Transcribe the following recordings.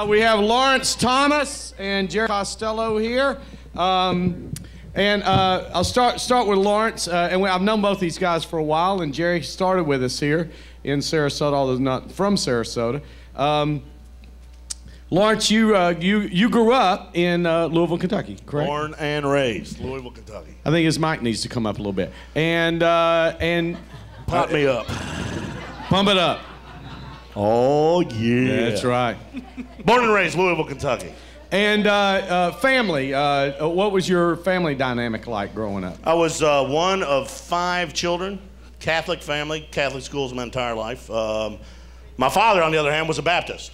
We have Lawrence Thomas and Jerry Costello here. I'll start with Lawrence. I've known both these guys for a while, and Jerry started with us here in Sarasota, although not from Sarasota. Lawrence, you grew up in Louisville, Kentucky, correct? Born and raised, Louisville, Kentucky. I think his mic needs to come up a little bit. And pop me up. Pump it up. Oh yeah. That's right. Born and raised, Louisville, Kentucky. And family. What was your family dynamic like growing up? I was one of 5 children. Catholic family, Catholic schools my entire life. My father, on the other hand, was a Baptist.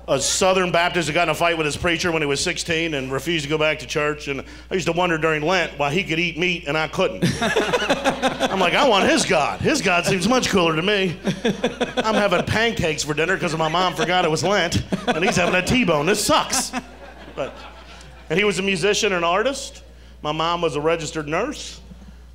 A Southern Baptist who got in a fight with his preacher when he was 16 and refused to go back to church. And I used to wonder during Lent why he could eat meat and I couldn't. I'm like, I want his God. His God seems much cooler to me. I'm having pancakes for dinner because my mom forgot it was Lent, and he's having a T-bone. This sucks. And he was a musician and artist. My mom was a registered nurse.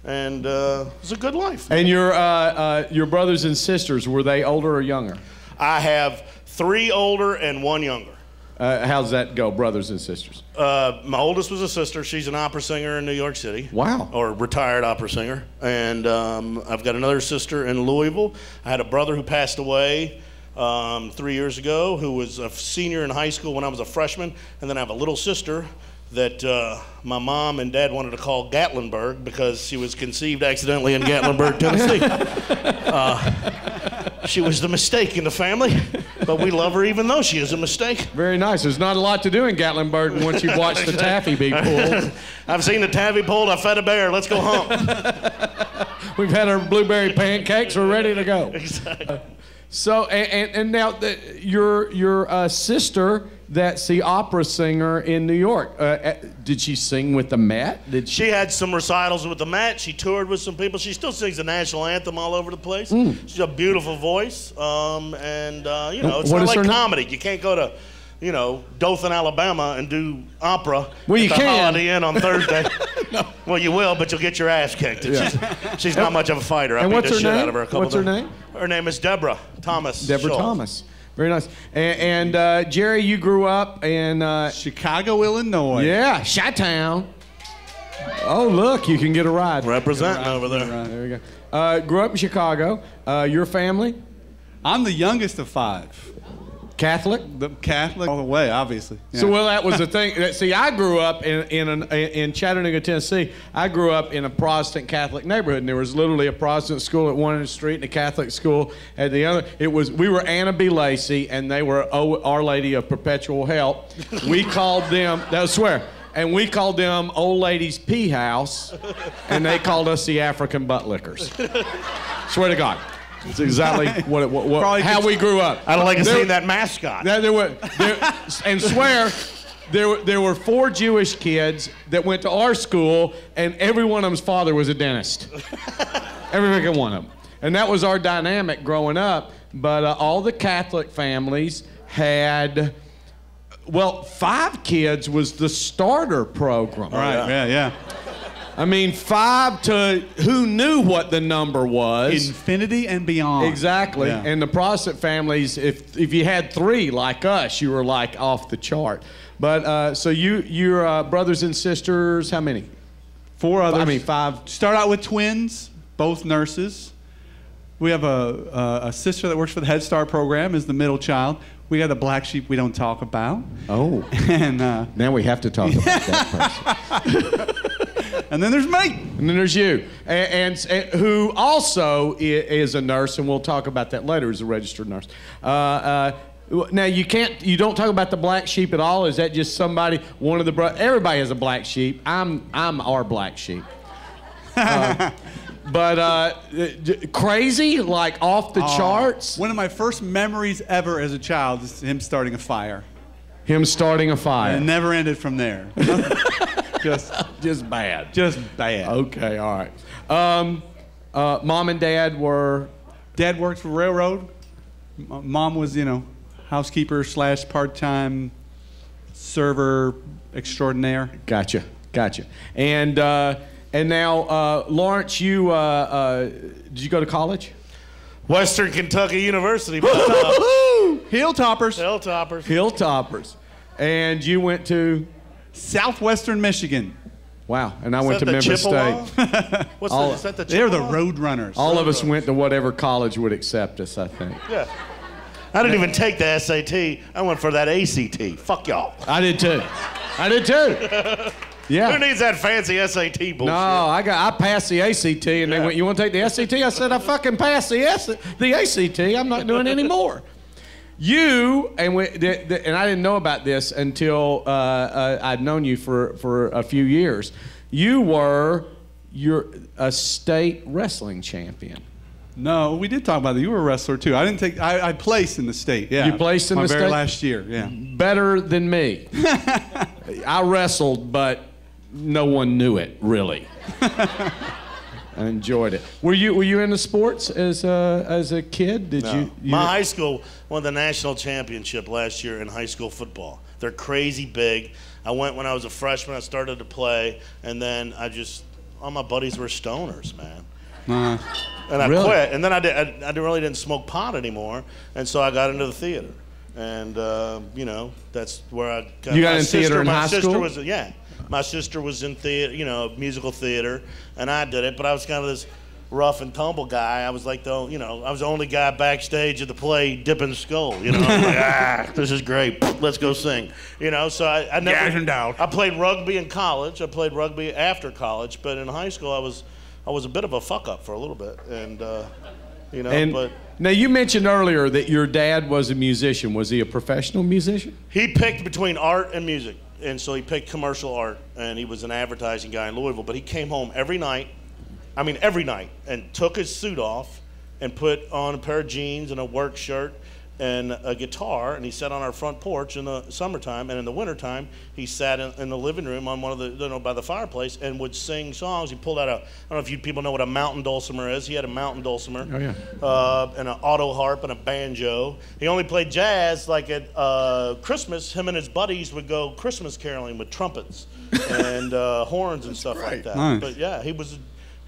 And it was a good life. And your brothers and sisters, were they older or younger? I have 3 older and 1 younger. How's that go, brothers and sisters? My oldest was a sister. She's an opera singer in New York City. Wow. Or retired opera singer. And I've got another sister in Louisville. I had a brother who passed away 3 years ago, who was a senior in high school when I was a freshman. And then I have a little sister that my mom and dad wanted to call Gatlinburg because she was conceived accidentally in Gatlinburg, Tennessee. She was the mistake in the family, but we love her even though she is a mistake. Very nice. There's not a lot to do in Gatlinburg once you've watched the taffy be pulled. I've seen the taffy pulled. I fed a bear. Let's go home. We've had our blueberry pancakes. We're ready to go. Exactly. So, and now your sister, that's the opera singer in New York. Did she sing with the Met? She had some recitals with the Met. She toured with some people. She still sings the national anthem all over the place. She's a beautiful voice, you know, it's not like comedy. You can't go to, you know, Dothan, Alabama, and do opera. Well, you at the can. Holiday Inn on Thursday. No. Well, you will, but you'll get your ass kicked. Yeah. She's not much of a fighter. I beat the shit out of her a couple What's her name? Her name is Deborah Thomas. Deborah Schultz. Thomas. Very nice. And Jerry, you grew up in Chicago, Illinois. Yeah, Chi-Town. Oh, look, you can get a ride. Representing over there. There we go. Grew up in Chicago. Your family? I'm the youngest of 5. Catholic? The Catholic all the way, obviously. Yeah. So, well, that was the thing. See, I grew up in Chattanooga, Tennessee. I grew up in a Protestant Catholic neighborhood, and there was literally a Protestant school at one end of the street and a Catholic school at the other. We were Anna B. Lacey, and they were Our Lady of Perpetual Help. We called them, I swear, and we called them Old Lady's Pea House, and they called us the African Butt Lickers. Swear to God. It's exactly how we grew up. I don't like to see that mascot. And swear, there were 4 Jewish kids that went to our school, and every one of them's father was a dentist. Every freaking one of them. And that was our dynamic growing up. But all the Catholic families had, well, 5 kids was the starter program. Right, yeah. I mean, 5 to who knew what the number was? Infinity and beyond. Exactly. Yeah. And the Protestant families, if you had 3 like us, you were like off the chart. But so your brothers and sisters, how many? 4 others. I mean, 5. Start out with twins, both nurses. We have a sister that works for the Head Start program, is the middle child. We got a black sheep we don't talk about. Oh. And now we have to talk about that person. And then there's me. And then there's you, and who also is a nurse, and we'll talk about that later. Is a registered nurse. Now you don't talk about the black sheep at all. Is that just somebody? One of the everybody has a black sheep. I'm our black sheep. But crazy, like off the charts. One of my first memories ever as a child is him starting a fire. Him starting a fire. And it never ended from there. Just bad. Just bad. Okay, all right. Mom and Dad were? Dad worked for railroad. Mom was, you know, housekeeper / part-time server extraordinaire. Gotcha. And now, Lawrence, you did you go to college? Western Kentucky University. But, Hilltoppers. Hilltoppers. Hilltoppers. And you went to? Southwestern Michigan. Wow. And I went to Memphis State. Is that the Chippewa? They're the Road Runners. All of us went to whatever college would accept us, I think. Yeah. I didn't even take the SAT. I went for that ACT. Fuck y'all. I did too. Yeah. Who needs that fancy SAT bullshit? No, I passed the ACT, and they went, "You want to take the SAT?" I said, "I fucking passed the ACT. I'm not doing any more." You and I didn't know about this until I'd known you for a few years. You're a state wrestling champion. No, we did talk about that. You were a wrestler too. I placed in the state. Yeah. You placed in the state? My very last year. Yeah. Better than me. I wrestled, but no one knew it really. I enjoyed it. Were you into sports as a kid? Did No. you? My high school won the national championship last year in high school football. They're crazy big. I went when I was a freshman. I started to play, and then all my buddies were stoners, man. And I quit. And then I really didn't smoke pot anymore, and so I got into the theater. And that's where I got. You got in theater in high school? My sister was in theater, musical theater, and I did it. But I was kind of this rough and tumble guy. I was like I was the only guy backstage at the play dipping skull. I was like, this is great. Let's go sing. So I never. I played rugby in college. I played rugby after college, but in high school I was a bit of a fuck up for a little bit, but. Now, you mentioned earlier that your dad was a musician. Was he a professional musician? He picked between art and music, and so he picked commercial art, and he was an advertising guy in Louisville, but he came home every night, and took his suit off and put on a pair of jeans and a work shirt and a guitar, and he sat on our front porch in the summertime, and in the wintertime, he sat in the living room on one of the, by the fireplace and would sing songs. He pulled out I don't know if you people know what a mountain dulcimer is. He had a mountain dulcimer. Oh, yeah. And an auto harp and a banjo. He only played jazz like at Christmas. Him and his buddies would go Christmas caroling with trumpets and horns and stuff like that. Nice. But yeah,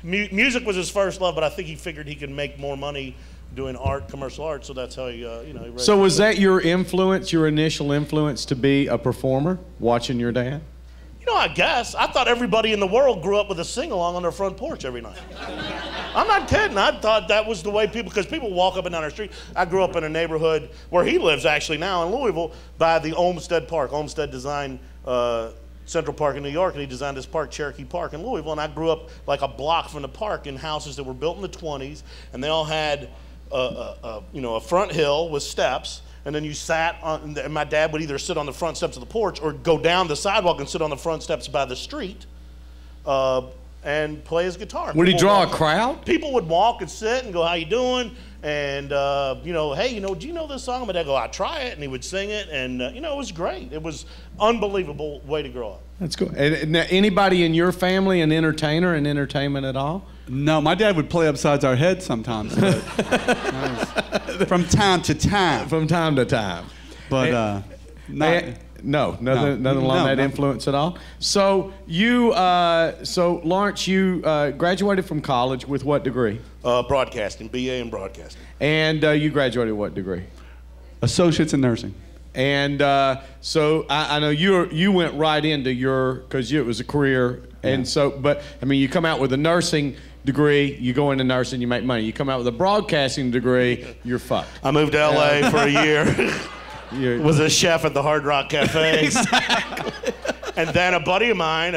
music was his first love, but I think he figured he could make more money doing commercial art, so that's how he raised. So was that your initial influence to be a performer, watching your dad? I guess. I thought everybody in the world grew up with a sing-along on their front porch every night. I'm not kidding. I thought that was the way because people walk up and down our street. I grew up in a neighborhood where he lives actually now in Louisville by the Olmsted Park. Olmsted designed Central Park in New York, and he designed this park, Cherokee Park in Louisville, and I grew up like a block from the park in houses that were built in the 20s, and they all had a front hill with steps, and then you sat on, and my dad would either sit on the front steps of the porch or go down the sidewalk and sit on the front steps by the street and play his guitar. Would he draw a crowd? People would walk and sit and go, "How you doing?" And hey, do you know this song? My dad go, "I try it," and he would sing it, and it was great. It was unbelievable way to grow up. That's cool. And anybody in your family an entertainer in entertainment at all? No, my dad would play upsides our heads sometimes. But, from time to time. From time to time. But nothing along that influence at all. So Lawrence, you graduated from college with what degree? Broadcasting, BA in broadcasting. And you graduated what degree? Associates in nursing. And so I know you went right into because it was a career, and so but I mean you come out with a nursing degree, you go into nursing, you make money. You come out with a broadcasting degree, you're fucked. I moved to LA for a year. Was a chef at the Hard Rock Cafe. Exactly. And then a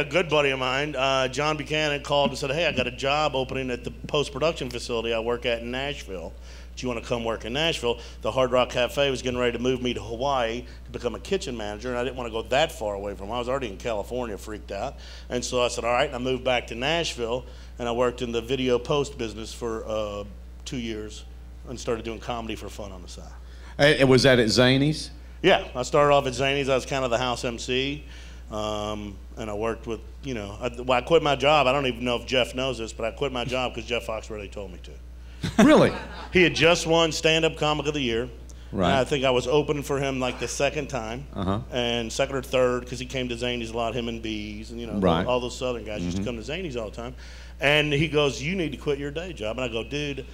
good buddy of mine, John Buchanan, called and said, "Hey, I got a job opening at the post-production facility I work at in Nashville. Do you want to come work in Nashville?" The Hard Rock Cafe was getting ready to move me to Hawaii to become a kitchen manager, and I didn't want to go that far away from him. I was already in California, freaked out. And so I said, all right, and I moved back to Nashville, and I worked in the video post business for 2 years and started doing comedy for fun on the side. And was that at Zany's? Yeah, I started off at Zany's. I was kind of the house MC, and I worked with, I quit my job. I don't even know if Jeff knows this, but I quit my job because Jeff Foxworthy told me to. Really? He had just won Stand-Up Comic of the Year. Right. And I think I was opening for him like the second time, and second or third, because he came to Zany's a lot, him and Bees, and right. all those Southern guys used to come to Zany's all the time. And he goes, "You need to quit your day job." And I go, "Dude,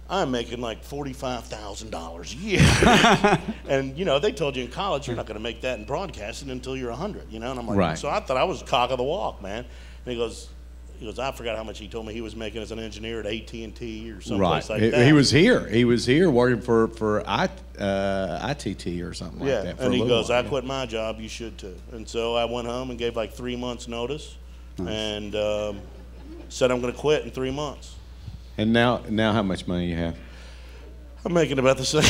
I'm making like $45,000 a year. And, you know, they told you in college you're not going to make that in broadcasting until you're 100, you know? And I'm like, Right. So I thought I was cock of the walk, man. And he goes, I forgot how much he told me he was making as an engineer at AT&T or someplace like that. He was here. He was here working for ITT or something like that. And he goes, I quit my job, you should too. And so I went home and gave like 3 months notice and said I'm going to quit in 3 months. And now how much money you have? I'm making about the same.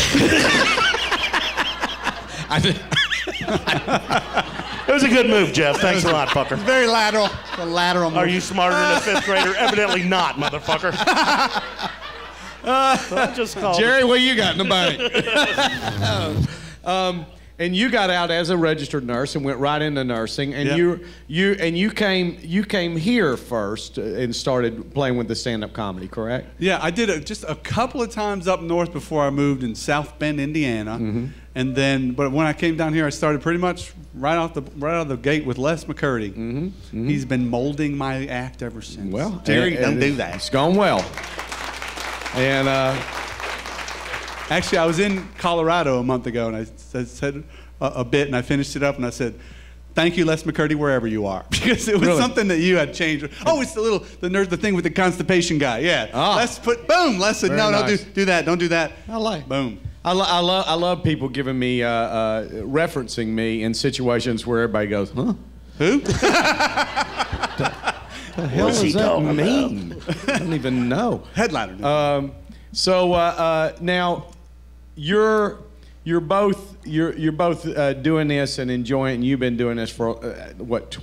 It was a good move, Jeff. Thanks a lot, fucker. Very lateral. A lateral move. Are you smarter than a fifth grader? Evidently not, motherfucker. So I just called Jerry, what you got in the bank? And you got out as a registered nurse and went right into nursing. And you came here first and started playing with the stand-up comedy, correct? Yeah, I did it just a couple of times up north before I moved in South Bend, Indiana. And then, but when I came down here, I started pretty much right out of the gate with Les McCurdy. He's been molding my act ever since. Well, Jerry, don't do that. It's gone well. And actually, I was in Colorado a month ago, and I said a bit, and I finished it up, and I said, "Thank you, Les McCurdy, wherever you are," because it was something that you had changed. Oh, it's the thing with the constipation guy. Yeah. Let's boom. Les said, no, nice. do that. Don't do that. I like. Boom. I love people giving me referencing me in situations where everybody goes, huh? Who? The hell does that mean? I don't even know. Headliner. So now you're both doing this and enjoying it, and you've been doing this for what, about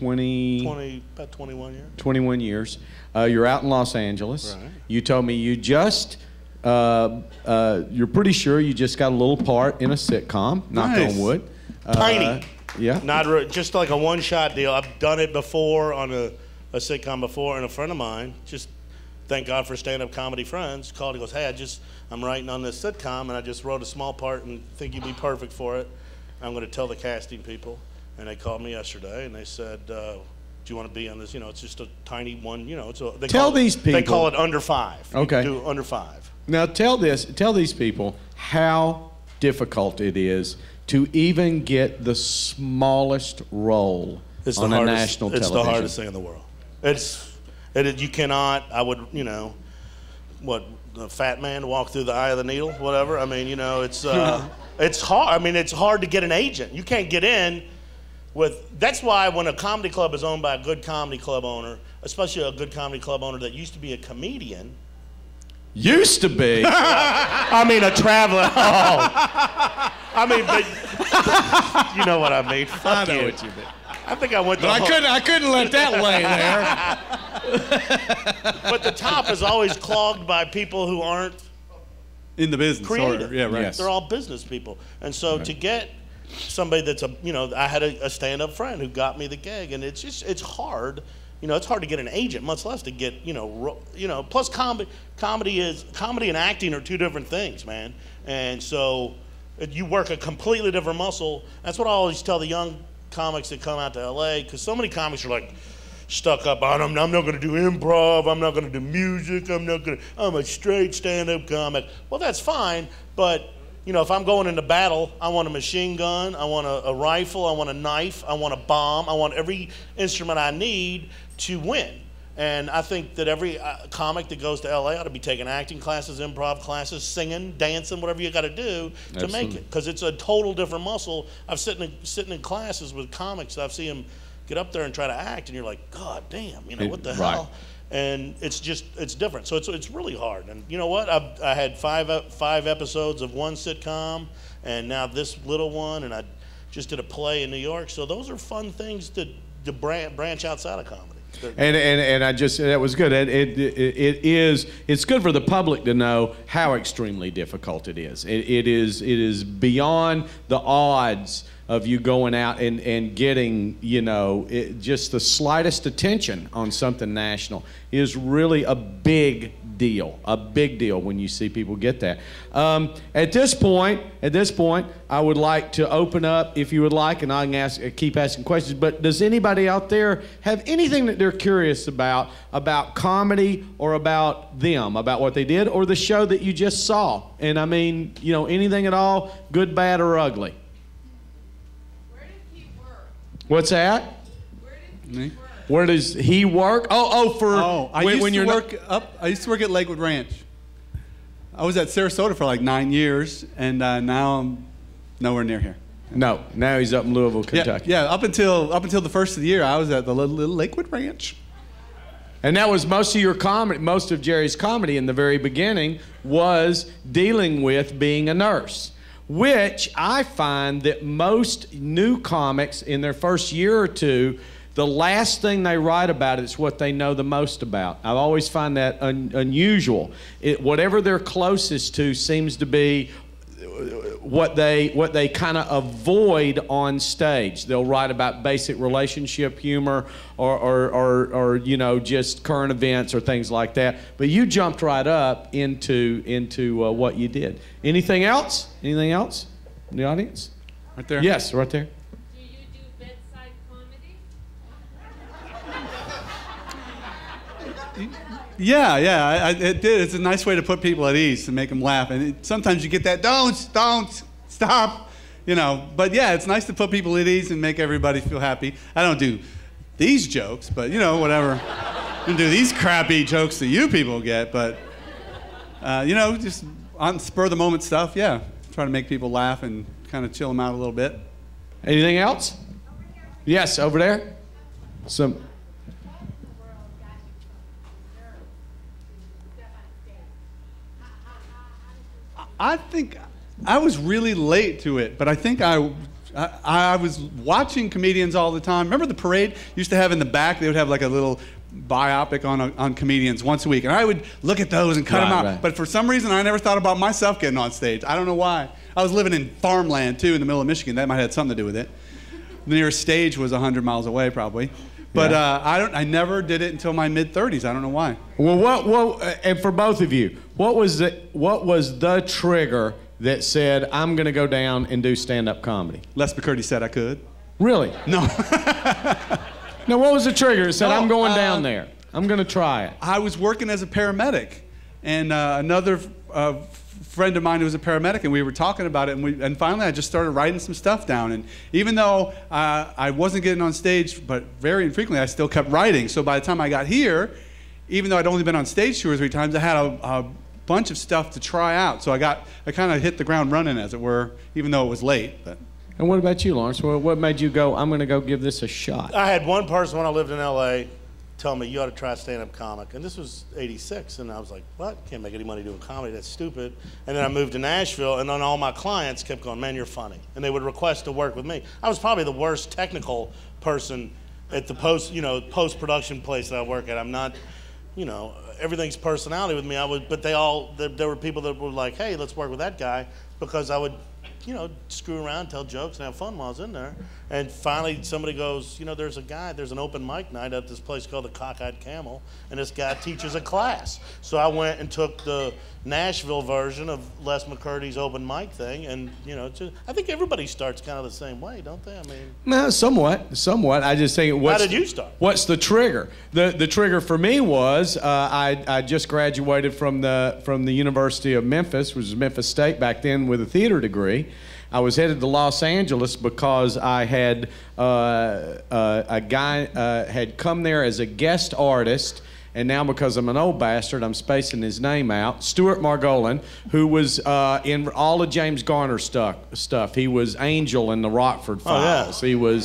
21 years. 21 years. You're out in Los Angeles. Right. You told me you just you're pretty sure you just got a little part in a sitcom. Knock on wood. Tiny. Yeah. Just like a one-shot deal. I've done it before on a sitcom before, and a friend of mine, just thank God for stand-up comedy friends, called and goes, "Hey, I'm writing on this sitcom, and I just wrote a small part and think you'd be perfect for it. I'm going to tell the casting people." And they called me yesterday, and they said, "Do you want to be on this? You know, it's just a tiny one. You know, Tell these people. They call it under 5. Okay. You do under 5. Now tell these people how difficult it is to even get the smallest role on a national television. It's the hardest thing in the world. You cannot. I would, you know, what, a fat man walk through the eye of the needle, whatever. I mean, you know, it's hard. I mean, it's hard to get an agent. You can't get in with. That's why when a comedy club is owned by a good comedy club owner, especially a good comedy club owner that used to be a comedian. Used to be. I mean, a traveler. Oh. I mean, but you know what I mean. I know what you mean. I think I went to. But I couldn't let that lay there. But the top is always clogged by people who aren't in the business. Creative. Yeah, right. Yes. They're all business people, and so to get somebody that's I had a stand-up friend who got me the gig, and it's hard. You know, it's hard to get an agent, much less to get, plus comedy and acting are two different things, man. And so you work a completely different muscle. That's what I always tell the young comics that come out to LA, because so many comics are like stuck up on, I'm not going to do improv, I'm not going to do music, I'm a straight stand-up comic. Well, that's fine, but if I'm going into battle, I want a machine gun, I want a rifle, I want a knife, I want a bomb, I want every instrument I need to win. And I think that every comic that goes to LA ought to be taking acting classes, improv classes, singing, dancing, whatever you got to do to make it, because it's a total different muscle. I've sitting in classes with comics, I've seen them get up there and try to act, and you're like, God damn, what the hell? And it's different. So it's really hard. And you know what? I had five episodes of one sitcom, and now this little one, and I just did a play in New York. So those are fun things to branch outside of comedy. And that was good. It's good for the public to know how extremely difficult it is. It is beyond the odds of you going out and getting, you know, just the slightest attention on something national is really a big deal when you see people get that. At this point, I would like to open up, if you would like, and I can keep asking questions, but does anybody out there have anything that they're curious about comedy or about them, about what they did, or the show that you just saw? And I mean, you know, anything at all, good, bad, or ugly? Where did he work? What's that? Where did he work? Where does he work? I used to work at Lakewood Ranch. I was at Sarasota for like 9 years, and now I'm nowhere near here. No, now he's up in Louisville, Kentucky. Yeah, up until the first of the year, I was at the little Lakewood Ranch. And that was most of your comedy, most of Jerry's comedy in the very beginning was dealing with being a nurse, which I find that most new comics in their first year or two, the last thing they write about is what they know the most about. I always find that unusual. Whatever they're closest to seems to be what they kind of avoid on stage. They'll write about basic relationship humor or you know, just current events or things like that. But you jumped right up into what you did. Anything else? Anything else in the audience? Right there. Yes, right there. Do you do bedside comedy? Yeah, it did. It's a nice way to put people at ease and make them laugh. And sometimes you get that, don't, stop, you know. But yeah, it's nice to put people at ease and make everybody feel happy. I don't do these jokes, but you know, whatever. I don't do these crappy jokes that you people get, but you know, just on spur of the moment stuff, yeah. Try to make people laugh and kind of chill them out a little bit. Anything else? Yes, over there. Some. I think I was really late to it, but I think I was watching comedians all the time. Remember the parade used to have in the back? They would have like a little biopic on comedians once a week, and I would look at those and cut them out. Right. But for some reason, I never thought about myself getting on stage. I don't know why. I was living in farmland too, in the middle of Michigan. That might have had something to do with it. The nearest stage was 100 miles away, probably. But yeah. I never did it until my mid-30s. I don't know why. Well, and for both of you, what was the trigger that said, I'm going to go down and do stand-up comedy? Les McCurdy said I could. Really? No. No, what was the trigger that said, I'm going down there? I'm going to try it. I was working as a paramedic, and another friend of mine who was a paramedic, and we were talking about it, and finally I just started writing some stuff down. And even though I wasn't getting on stage, but very infrequently, I still kept writing. So by the time I got here, even though I'd only been on stage 2 or 3 times, I had a bunch of stuff to try out. So I kind of hit the ground running, as it were, even though it was late. But. And what about you, Lawrence? What made you go, I'm going to go give this a shot? I had one person when I lived in L.A. tell me, you ought to try stand-up comic. And this was 86, and I was like, what? Can't make any money doing comedy. That's stupid. And then I moved to Nashville, and then all my clients kept going, man, you're funny. And they would request to work with me. I was probably the worst technical person at the post-production place that I work at. I'm not, you know, everything's personality with me. But there were people that were like, hey, let's work with that guy, because I would, you know, screw around, tell jokes, and have fun while I was in there. And finally, somebody goes, you know, there's an open mic night at this place called the Cockeyed Camel, and this guy teaches a class. So I went and took the Nashville version of Les McCurdy's open mic thing, and, you know, I think everybody starts kind of the same way, don't they? I mean, no, somewhat. I just think, how did you start? What's the trigger? The trigger for me was I just graduated from the University of Memphis, which was Memphis State back then, with a theater degree. I was headed to Los Angeles because I had a guy had come there as a guest artist, and now because I'm an old bastard, I'm spacing his name out. Stuart Margolin, who was in all of James Garner stuff. He was Angel in the Rockford Files. Oh, yeah.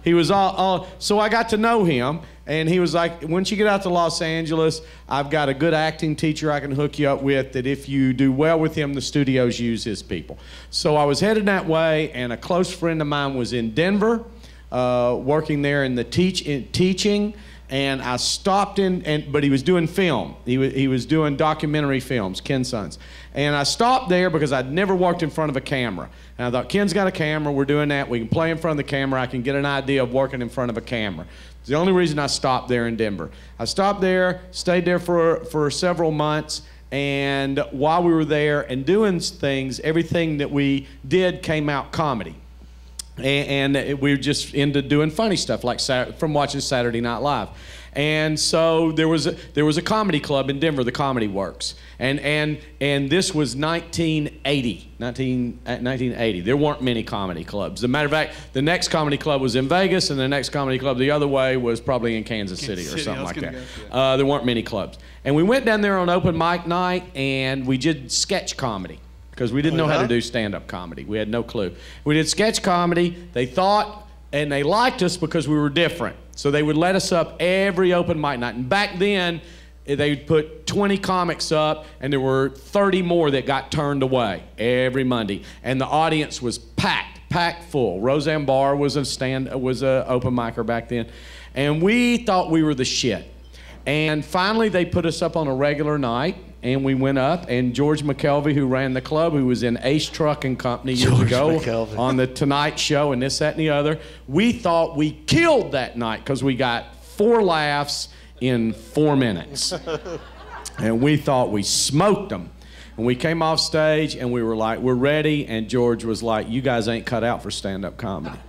He was all. So I got to know him, and he was like, once you get out to Los Angeles, I've got a good acting teacher I can hook you up with, that if you do well with him, the studios use his people. So I was headed that way, and a close friend of mine was in Denver, working there in the teaching, And I stopped in, but he was doing film. He was doing documentary films, Ken's sons. And I stopped there because I'd never walked in front of a camera. And I thought, Ken's got a camera, we're doing that, we can play in front of the camera, I can get an idea of working in front of a camera. It's the only reason I stopped there in Denver. I stopped there, stayed there for several months, and while we were there and doing things, everything that we did came out comedy. And we were just into doing funny stuff, like from watching Saturday Night Live. And so there was a comedy club in Denver, the Comedy Works. And this was 1980. There weren't many comedy clubs. As a matter of fact, the next comedy club was in Vegas, and the next comedy club the other way was probably in Kansas City or something like that. There weren't many clubs. And we went down there on open mic night, and we did sketch comedy, because we didn't know how to do stand-up comedy. We had no clue. We did sketch comedy. They thought, and they liked us because we were different. So they would let us up every open mic night. And back then, they'd put 20 comics up, and there were 30 more that got turned away every Monday. And the audience was packed full. Roseanne Barr was a open micer back then. And we thought we were the shit. And finally, they put us up on a regular night. And we went up, and George McKelvey, who ran the club, who was in Ace Trucking Company years ago on the Tonight Show and this, that, and the other, we thought we killed that night because we got 4 laughs in 4 minutes. And we thought we smoked them. And we came off stage, and we were like, we're ready, and George was like, you guys ain't cut out for stand-up comedy.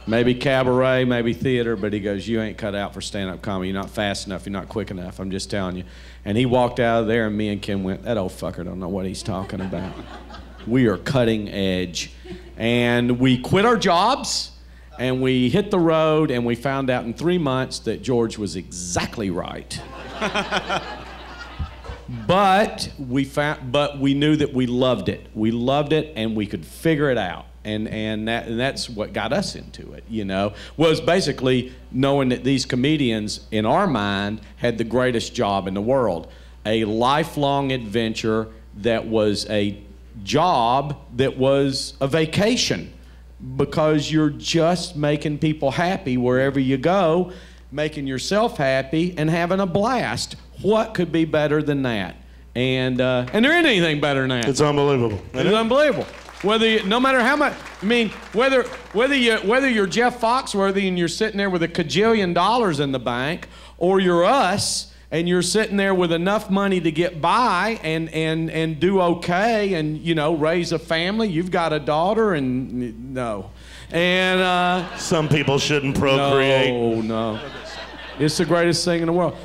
Maybe cabaret, maybe theater, but he goes, you ain't cut out for stand-up comedy. You're not fast enough, you're not quick enough, I'm just telling you. And he walked out of there, and me and Ken went, that old fucker don't know what he's talking about. We are cutting edge. And we quit our jobs, and we hit the road, and we found out in 3 months that George was exactly right. But we knew that we loved it. We loved it, and we could figure it out. And that's what got us into it, you know, was basically knowing that these comedians, in our mind, had the greatest job in the world. A lifelong adventure that was a job that was a vacation, because you're just making people happy wherever you go, making yourself happy and having a blast. What could be better than that? And there isn't anything better than that. It's unbelievable. It's unbelievable. No matter how much, I mean, whether you're Jeff Foxworthy and you're sitting there with $1 kajillion in the bank, or you're us and you're sitting there with enough money to get by and do okay and, you know, raise a family. You've got a daughter, and no. And some people shouldn't procreate. No. It's the greatest thing in the world.